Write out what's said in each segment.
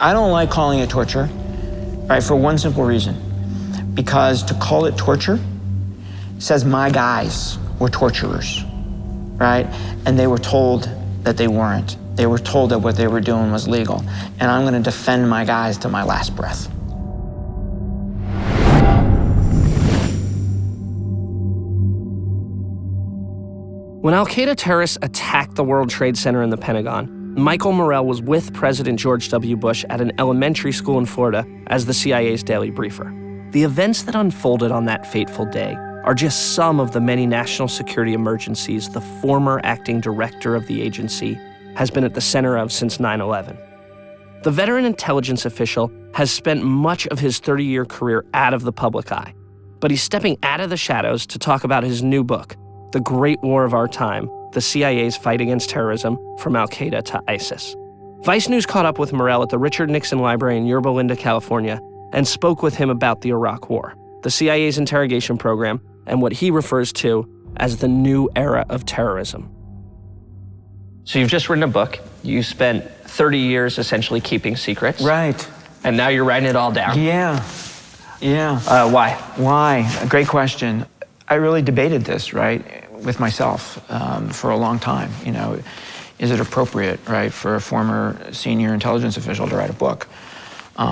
I don't like calling it torture, right, for one simple reason. Because to call it torture says my guys were torturers, right? And they were told that they weren't. They were told that what they were doing was legal. And I'm gonna defend my guys to my last breath. When al-Qaeda terrorists attacked the World Trade Center in the Pentagon, Michael Morell was with President George W. Bush at an elementary school in Florida as the CIA's daily briefer. The events that unfolded on that fateful day are just some of the many national security emergencies the former acting director of the agency has been at the center of since 9/11. The veteran intelligence official has spent much of his 30-year career out of the public eye, but he's stepping out of the shadows to talk about his new book, The Great War of Our Time, the CIA's fight against terrorism from al-Qaeda to ISIS. Vice News caught up with Morell at the Richard Nixon Library in Yorba Linda, California, and spoke with him about the Iraq War, the CIA's interrogation program, and what he refers to as the new era of terrorism. So you've just written a book. You spent 30 years essentially keeping secrets. Right. And now you're writing it all down. Yeah. Why? Why? A great question. I really debated this, right, with myself for a long time. You know, is it appropriate, right, for a former senior intelligence official to write a book?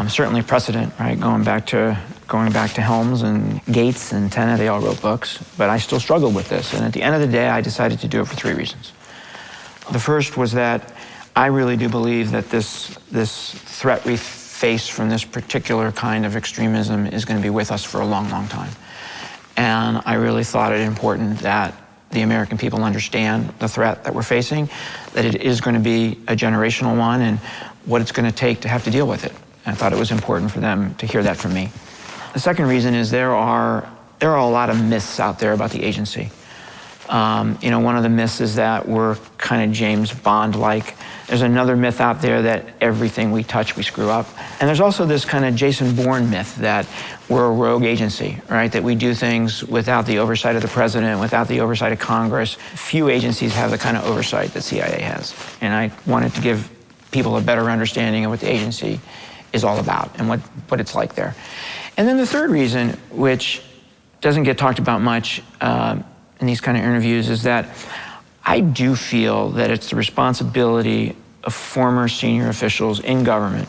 Certainly precedent, right, going back to Helms and Gates and Tenet, they all wrote books, but I still struggled with this. And at the end of the day, I decided to do it for 3 reasons. The first was that I really do believe that this threat we face from this particular kind of extremism is going to be with us for a long, long time. And I really thought it important that the American people understand the threat that we're facing, that it is going to be a generational one, and what it's going to take to have to deal with it. And I thought it was important for them to hear that from me. The second reason is there are a lot of myths out there about the agency. You know, one of the myths is that we're kind of James Bond-like. There's another myth out there that everything we touch, we screw up. And there's also this kind of Jason Bourne myth that we're a rogue agency, right? That we do things without the oversight of the president, without the oversight of Congress. Few agencies have the kind of oversight that CIA has. And I wanted to give people a better understanding of what the agency is all about and what it's like there. And then the third reason, which doesn't get talked about much in these kind of interviews, is that I do feel that it's the responsibility of former senior officials in government,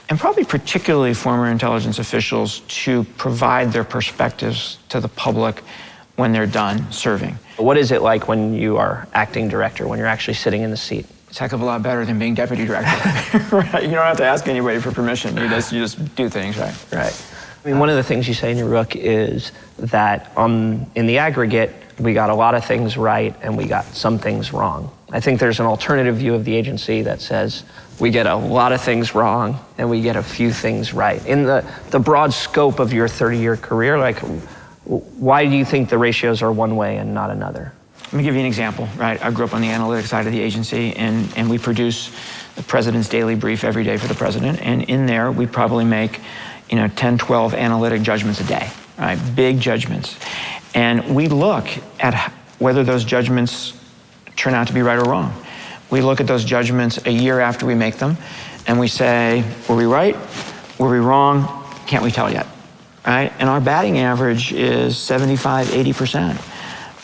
and probably particularly former intelligence officials, to provide their perspectives to the public when they're done serving. What is it like when you are acting director, when you're actually sitting in the seat? It's a heck of a lot better than being deputy director. Right? You don't have to ask anybody for permission. You just do things, right? Right. I mean, one of the things you say in your book is that in the aggregate, we got a lot of things right and we got some things wrong. I think there's an alternative view of the agency that says we get a lot of things wrong and we get a few things right. In the broad scope of your 30-year career, like, why do you think the ratios are one way and not another? Let me give you an example, right? I grew up on the analytics side of the agency, and we produce the president's daily brief every day for the president, and in there we probably make 10, 12 analytic judgments a day, right? Big judgments. And we look at whether those judgments turn out to be right or wrong. We look at those judgments a year after we make them, and we say, were we right? Were we wrong? Can't we tell yet, right? And our batting average is 75, 80%,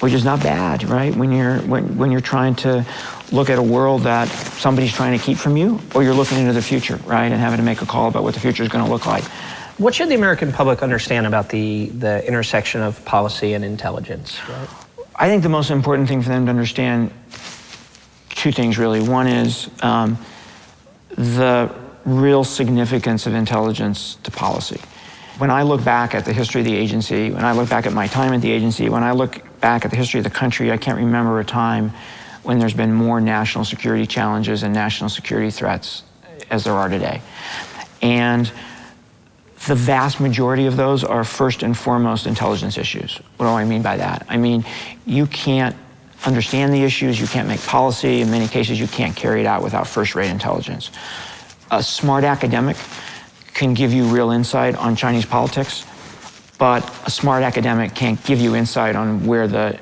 which is not bad, right? When you're trying to look at a world that somebody's trying to keep from you, or you're looking into the future, right? And having to make a call about what the future is going to look like. What should the American public understand about the intersection of policy and intelligence? Right? I think the most important thing for them to understand, 2 things really. One is the real significance of intelligence to policy. When I look back at the history of the agency, when I look back at my time at the agency, when I look back at the history of the country, I can't remember a time when there's been more national security challenges and national security threats as there are today. And the vast majority of those are first and foremost intelligence issues. What do I mean by that? I mean, you can't understand the issues, you can't make policy. In many cases, you can't carry it out without first-rate intelligence. A smart academic can give you real insight on Chinese politics, but a smart academic can't give you insight on where the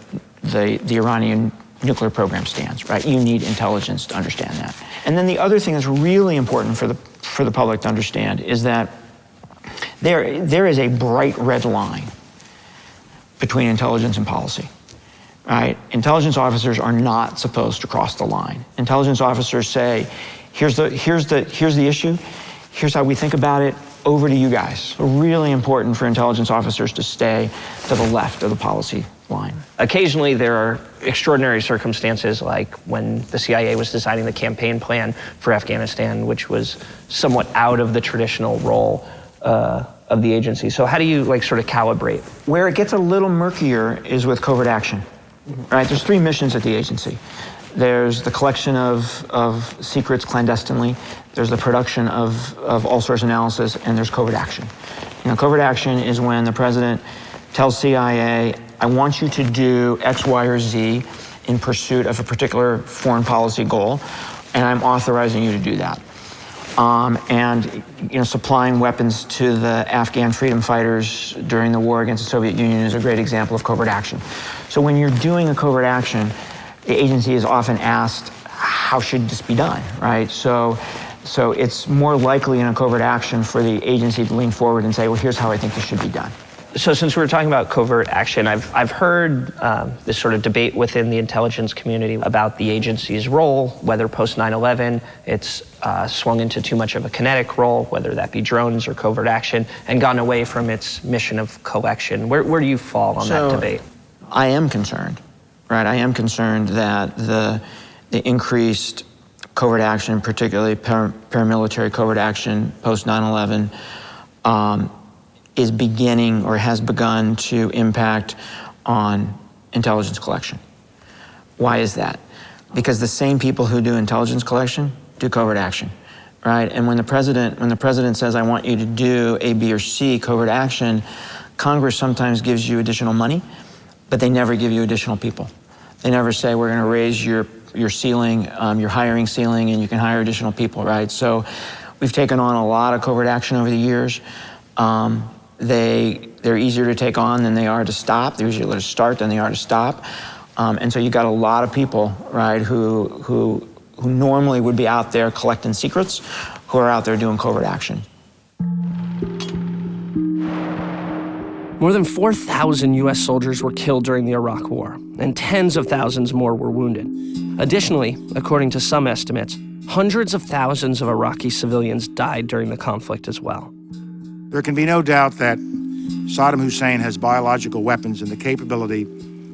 Iranian nuclear program stands, right? You need intelligence to understand that. And then the other thing that's really important for for the public to understand is that there is a bright red line between intelligence and policy, right? Intelligence officers are not supposed to cross the line. Intelligence officers say, here's the issue, here's how we think about it, over to you guys. So really important for intelligence officers to stay to the left of the policy line. Occasionally there are extraordinary circumstances, like when the CIA was designing the campaign plan for Afghanistan, which was somewhat out of the traditional role of the agency. So how do you sort of calibrate? Where it gets a little murkier is with covert action, right? There's 3 missions at the agency. There's the collection of secrets clandestinely, there's the production of all source analysis, and there's covert action. Covert action is when the president tells CIA, I want you to do X, Y, or Z in pursuit of a particular foreign policy goal, and I'm authorizing you to do that. Supplying weapons to the Afghan freedom fighters during the war against the Soviet Union is a great example of covert action. So when you're doing a covert action, the agency is often asked, how should this be done, right? So it's more likely in a covert action for the agency to lean forward and say, well, here's how I think this should be done. So since we were talking about covert action, I've heard this sort of debate within the intelligence community about the agency's role, whether post 9/11 it's swung into too much of a kinetic role, whether that be drones or covert action, and gone away from its mission of collection. Where do you fall on that debate? I am concerned, right? I am concerned that the increased covert action, particularly paramilitary covert action post 9/11, is beginning or has begun to impact on intelligence collection. Why is that? Because the same people who do intelligence collection do covert action, right? And when the president says, I want you to do A, B, or C covert action, Congress sometimes gives you additional money, but they never give you additional people. They never say, we're gonna raise your ceiling, your hiring ceiling, and you can hire additional people, right? So we've taken on a lot of covert action over the years. They're easier to take on than they are to stop. They're easier to start than they are to stop. And so you got a lot of people, right, who normally would be out there collecting secrets, who are out there doing covert action. More than 4,000 U.S. soldiers were killed during the Iraq War, and tens of thousands more were wounded. Additionally, according to some estimates, hundreds of thousands of Iraqi civilians died during the conflict as well. There can be no doubt that Saddam Hussein has biological weapons and the capability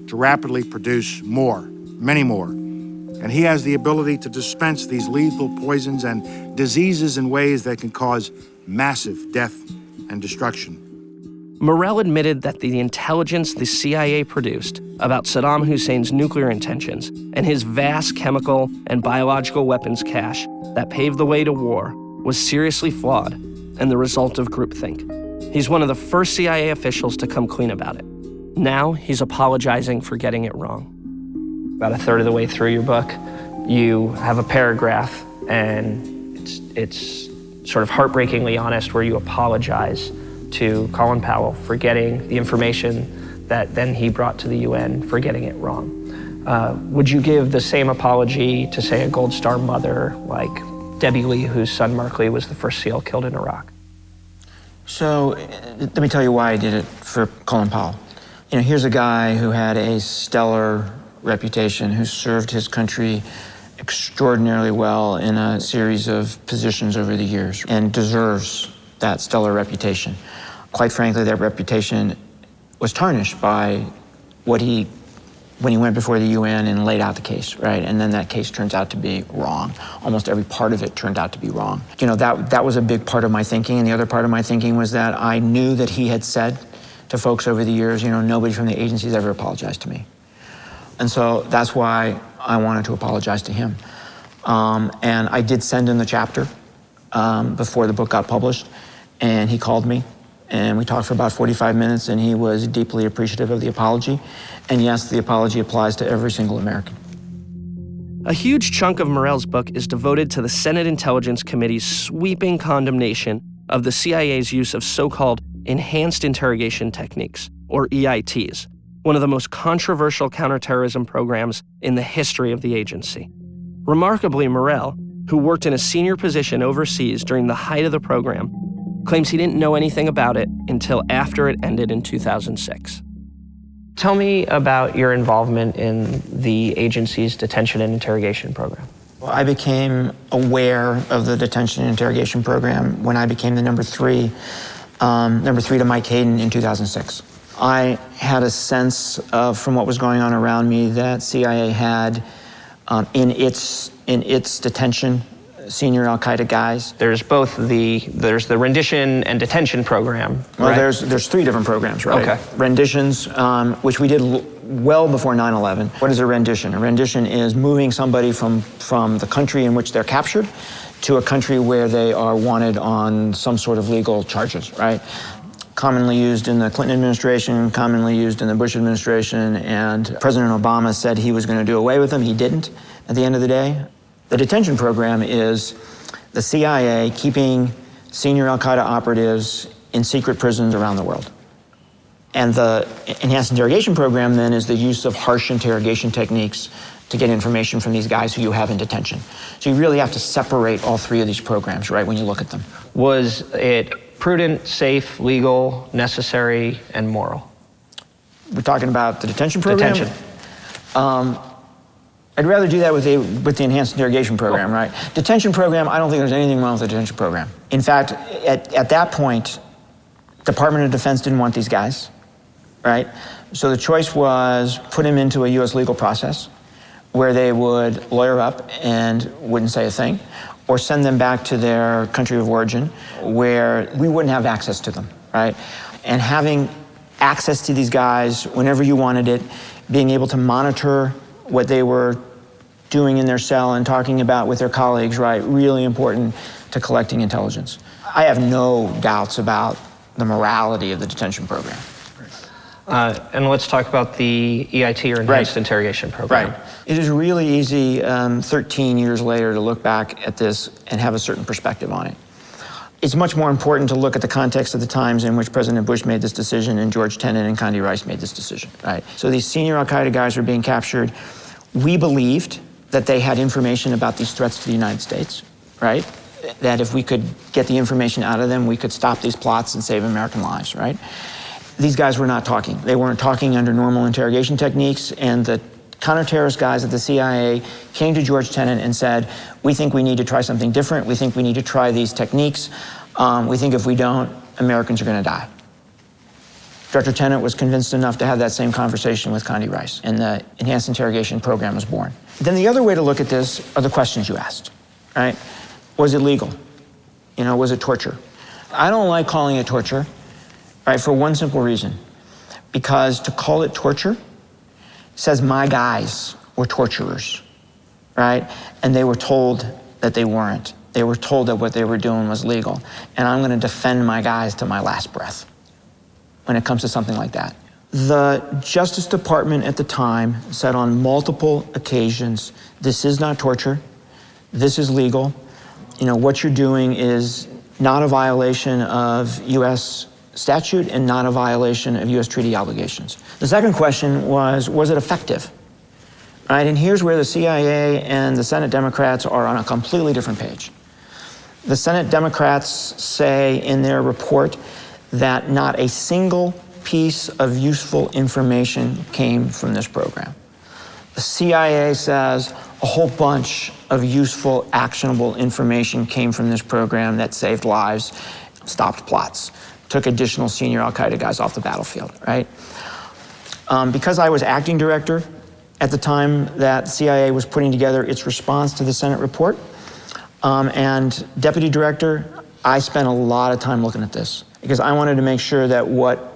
to rapidly produce more, many more. And he has the ability to dispense these lethal poisons and diseases in ways that can cause massive death and destruction. Morell admitted that the intelligence the CIA produced about Saddam Hussein's nuclear intentions and his vast chemical and biological weapons cache that paved the way to war was seriously flawed and the result of groupthink. He's one of the first CIA officials to come clean about it. Now he's apologizing for getting it wrong. About a third of the way through your book, you have a paragraph, and it's sort of heartbreakingly honest, where you apologize to Colin Powell for getting the information that then he brought to the UN for getting it wrong. Would you give the same apology to, say, a Gold Star mother like Debbie Lee, whose son Mark Lee was the first SEAL killed in Iraq? So let me tell you why I did it for Colin Powell. Here's a guy who had a stellar reputation, who served his country extraordinarily well in a series of positions over the years, and deserves that stellar reputation. Quite frankly, that reputation was tarnished by when he went before the UN and laid out the case, right? And then that case turns out to be wrong. Almost every part of it turned out to be wrong. That was a big part of my thinking, and the other part of my thinking was that I knew that he had said to folks over the years, nobody from the agency's ever apologized to me. And so that's why I wanted to apologize to him. And I did send him the chapter before the book got published, and he called me, and we talked for about 45 minutes, and he was deeply appreciative of the apology. And yes, the apology applies to every single American. A huge chunk of Morell's book is devoted to the Senate Intelligence Committee's sweeping condemnation of the CIA's use of so-called enhanced interrogation techniques, or EITs, one of the most controversial counterterrorism programs in the history of the agency. Remarkably, Morell, who worked in a senior position overseas during the height of the program, claims he didn't know anything about it until after it ended in 2006. Tell me about your involvement in the agency's detention and interrogation program. Well, I became aware of the detention and interrogation program when I became the number three to Mike Hayden in 2006. I had a sense of, from what was going on around me, that CIA had in its detention senior Al-Qaeda guys. There's the rendition and detention program. Well, right? there's three different programs, right? Okay. Renditions, which we did well before 9/11. What is a rendition? A rendition is moving somebody from the country in which they're captured to a country where they are wanted on some sort of legal charges, right? Commonly used in the Clinton administration, commonly used in the Bush administration, and President Obama said he was going to do away with them. He didn't at the end of the day. The detention program is the CIA keeping senior Al-Qaeda operatives in secret prisons around the world. And the enhanced interrogation program then is the use of harsh interrogation techniques to get information from these guys who you have in detention. So you really have to separate all three of these programs, right, when you look at them. Was it prudent, safe, legal, necessary, and moral? We're talking about the detention program? Detention. I'd rather do that with the enhanced interrogation program, right? Detention program, I don't think there's anything wrong with the detention program. In fact, at that point, Department of Defense didn't want these guys, right? So the choice was put them into a U.S. legal process where they would lawyer up and wouldn't say a thing, or send them back to their country of origin where we wouldn't have access to them, right? And having access to these guys whenever you wanted it, being able to monitor what they were doing in their cell and talking about with their colleagues, right? Really important to collecting intelligence. I have no doubts about the morality of the detention program. And let's talk about the EIT, or enhanced interrogation program. Right. It is really easy 13 years later to look back at this and have a certain perspective on it. It's much more important to look at the context of the times in which President Bush made this decision and George Tenet and Condi Rice made this decision, right? So these senior Al-Qaeda guys were being captured. We believed that they had information about these threats to the United States, right? That if we could get the information out of them, we could stop these plots and save American lives, right? These guys were not talking. They weren't talking under normal interrogation techniques, and the counterterrorist guys at the CIA came to George Tenet and said, we think we need to try something different. We think we need to try these techniques. We think if we don't, Americans are going to die. Director Tenet was convinced enough to have that same conversation with Condi Rice, and the enhanced interrogation program was born. Then the other way to look at this are the questions you asked, right? Was it legal? You know, was it torture? I don't like calling it torture, right, for one simple reason. Because to call it torture says my guys were torturers, right? And they were told that they weren't. They were told that what they were doing was legal. And I'm gonna defend my guys to my last breath when it comes to something like that. The Justice Department at the time said on multiple occasions, this is not torture, this is legal. You know, what you're doing is not a violation of US statute and not a violation of US treaty obligations. The second question was it effective? Right, and here's where the CIA and the Senate Democrats are on a completely different page. The Senate Democrats say in their report that not a single piece of useful information came from this program. The CIA says a whole bunch of useful, actionable information came from this program that saved lives, stopped plots, took additional senior Al-Qaeda guys off the battlefield, right? Because I was acting director at the time that CIA was putting together its response to the Senate report, and deputy director, I spent a lot of time looking at this because I wanted to make sure that what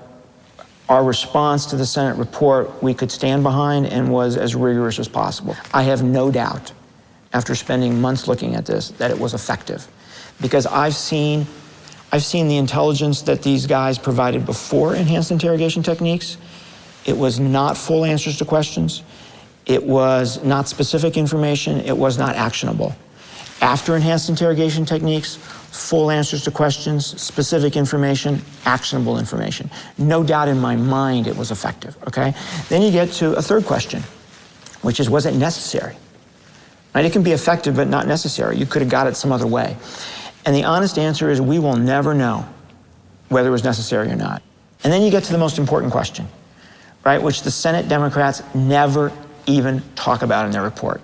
our response to the Senate report we could stand behind and was as rigorous as possible. I have no doubt, after spending months looking at this, that it was effective. Because I've seen the intelligence that these guys provided before enhanced interrogation techniques. It was not full answers to questions. It was not specific information. It was not actionable. After enhanced interrogation techniques, full answers to questions, specific information, actionable information. No doubt in my mind it was effective, okay? Then you get to a third question, which is, was it necessary? right? It can be effective, but not necessary. You could have got it some other way. And the honest answer is we will never know whether it was necessary or not. And then you get to the most important question, right, which the Senate Democrats never even talk about in their report,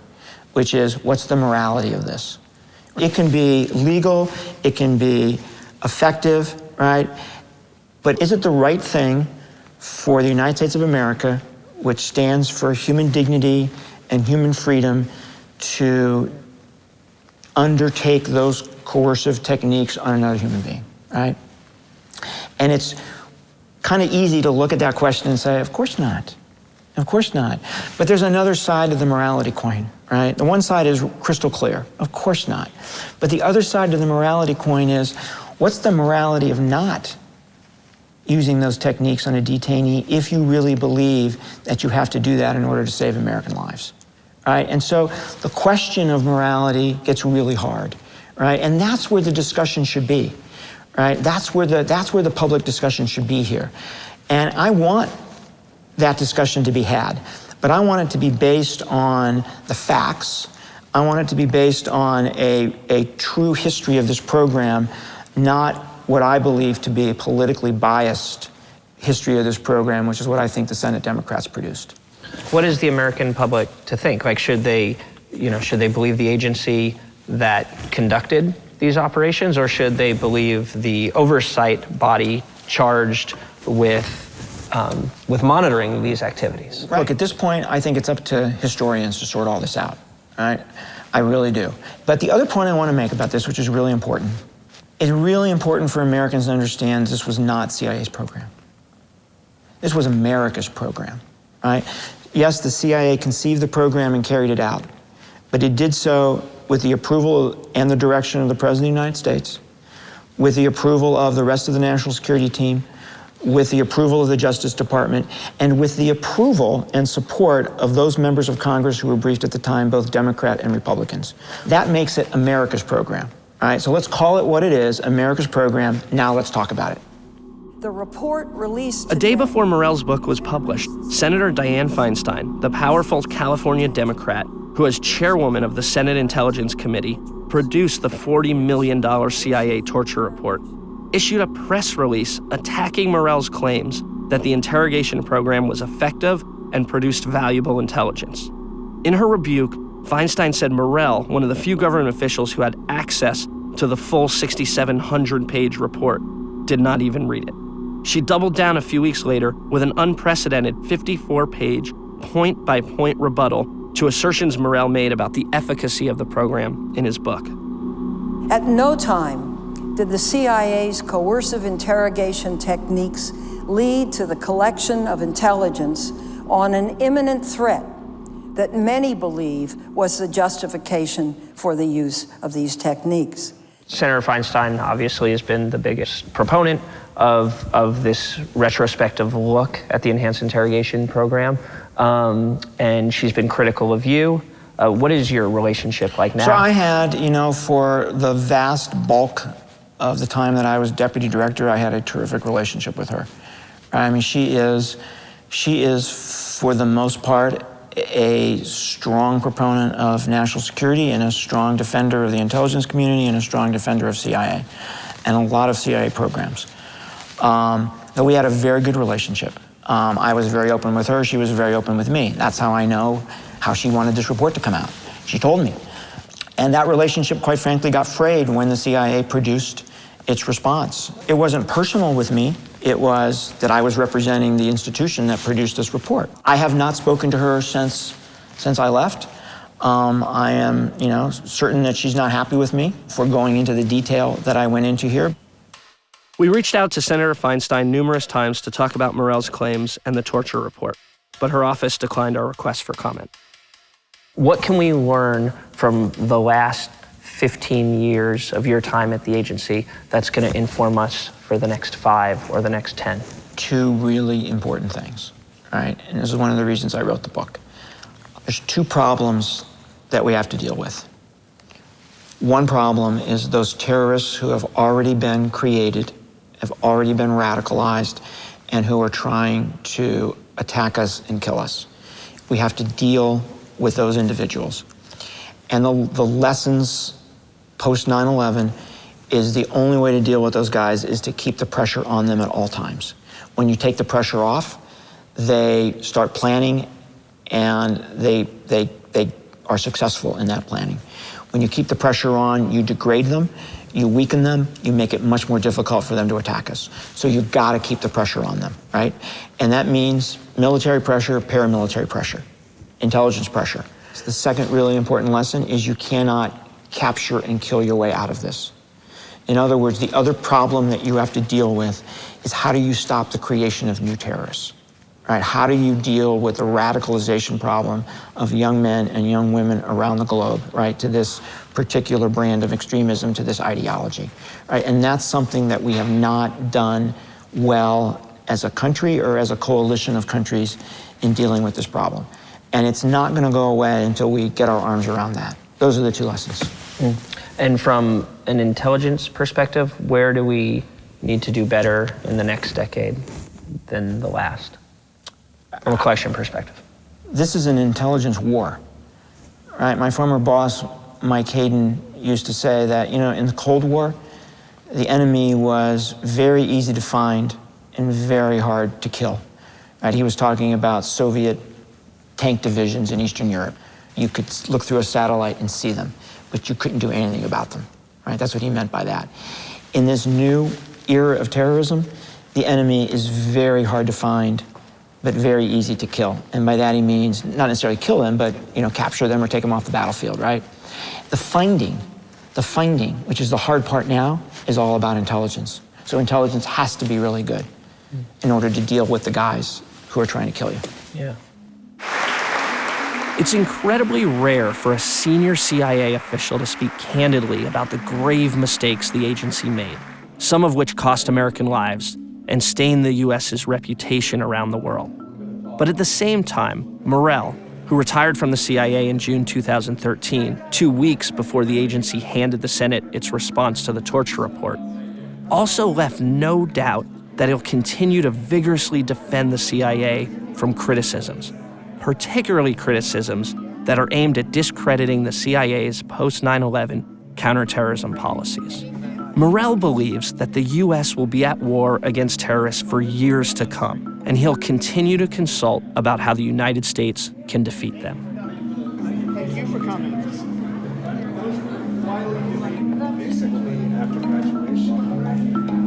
which is, what's the morality of this? It can be legal, it can be effective, right? But is it the right thing for the United States of America, which stands for human dignity and human freedom, to undertake those coercive techniques on another human being, right? And it's kind of easy to look at that question and say, of course not. Of course not. But there's another side of the morality coin, right? The one side is crystal clear. Of course not. But the other side of the morality coin is, what's the morality of not using those techniques on a detainee if you really believe that you have to do that in order to save American lives, right? And so the question of morality gets really hard, right? And that's where the discussion should be, right? That's where the public discussion should be here. And I want that discussion to be had, but I want it to be based on the facts. I want it to be based on a true history of this program, not what I believe to be a politically biased history of this program, which is what I think the Senate Democrats produced. What is the American public to think? Like, should they believe the agency that conducted these operations, or should they believe the oversight body charged with monitoring these activities? Look, at this point, I think it's up to historians to sort all this out, right? I really do. But the other point I want to make about this, which is really important, it's really important for Americans to understand this was not CIA's program. This was America's program, right? Yes, the CIA conceived the program and carried it out, but it did so with the approval and the direction of the President of the United States, with the approval of the rest of the national security team, with the approval of the Justice Department, and with the approval and support of those members of Congress who were briefed at the time, both Democrat and Republicans. That makes it America's program. All right, so let's call it what it is, America's program. Now let's talk about it. The report released A day before Morell's book was published, Senator Dianne Feinstein, the powerful California Democrat who was chairwoman of the Senate Intelligence Committee, produced the $40 million CIA torture report, issued a press release attacking Morell's claims that the interrogation program was effective and produced valuable intelligence. In her rebuke, Feinstein said Morell, one of the few government officials who had access to the full 6,700-page report, did not even read it. She doubled down a few weeks later with an unprecedented 54-page, point-by-point rebuttal to assertions Morell made about the efficacy of the program in his book. At no time did the CIA's coercive interrogation techniques lead to the collection of intelligence on an imminent threat that many believe was the justification for the use of these techniques. Senator Feinstein obviously has been the biggest proponent of this retrospective look at the enhanced interrogation program, and she's been critical of you. What is your relationship like now? So I had, for the vast bulk of the time that I was deputy director, I had a terrific relationship with her. I mean, she is for the most part a strong proponent of national security and a strong defender of the intelligence community and a strong defender of CIA and a lot of CIA programs. But we had a very good relationship. I was very open with her, she was very open with me. That's how I know how she wanted this report to come out. She told me. And that relationship, quite frankly, got frayed when the CIA produced its response. It wasn't personal with me. It was that I was representing the institution that produced this report. I have not spoken to her since I left. I am, certain that she's not happy with me for going into the detail that I went into here. We reached out to Senator Feinstein numerous times to talk about Morell's claims and the torture report, but her office declined our request for comment. What can we learn from the last 15 years of your time at the agency that's going to inform us for the next 5 or the next 10? Two really important things, right? And this is one of the reasons I wrote the book. There's 2 problems that we have to deal with. One problem is those terrorists who have already been created, have already been radicalized, and who are trying to attack us and kill us. We have to deal with those individuals. And the lessons post 9/11 is the only way to deal with those guys is to keep the pressure on them at all times. When you take the pressure off, they start planning, and they are successful in that planning. When you keep the pressure on, you degrade them, you weaken them, you make it much more difficult for them to attack us. So you've got to keep the pressure on them, right? And that means military pressure, paramilitary pressure, intelligence pressure. The second really important lesson is you cannot capture and kill your way out of this. In other words, the other problem that you have to deal with is how do you stop the creation of new terrorists, right? How do you deal with the radicalization problem of young men and young women around the globe, right, to this particular brand of extremism, to this ideology, right? And that's something that we have not done well as a country or as a coalition of countries in dealing with this problem. And it's not going to go away until we get our arms around that. Those are the two lessons. And from an intelligence perspective, where do we need to do better in the next decade than the last? From a question perspective. This is an intelligence war, right? My former boss, Mike Hayden, used to say that, you know, in the Cold War, the enemy was very easy to find and very hard to kill, right? He was talking about Soviet tank divisions in Eastern Europe. You could look through a satellite and see them, but you couldn't do anything about them, right? That's what he meant by that. In this new era of terrorism, the enemy is very hard to find, but very easy to kill. And by that he means not necessarily kill them, but, you know, capture them or take them off the battlefield, right? The finding, which is the hard part now, is all about intelligence. So intelligence has to be really good in order to deal with the guys who are trying to kill you. Yeah. It's incredibly rare for a senior CIA official to speak candidly about the grave mistakes the agency made, some of which cost American lives and stained the U.S.'s reputation around the world. But at the same time, Morell, who retired from the CIA in June 2013, 2 weeks before the agency handed the Senate its response to the torture report, also left no doubt that he'll continue to vigorously defend the CIA from criticisms, particularly criticisms that are aimed at discrediting the CIA's post-9/11 counterterrorism policies. Morell believes that the U.S. will be at war against terrorists for years to come, and he'll continue to consult about how the United States can defeat them. Thank you for coming. Basically, after graduation,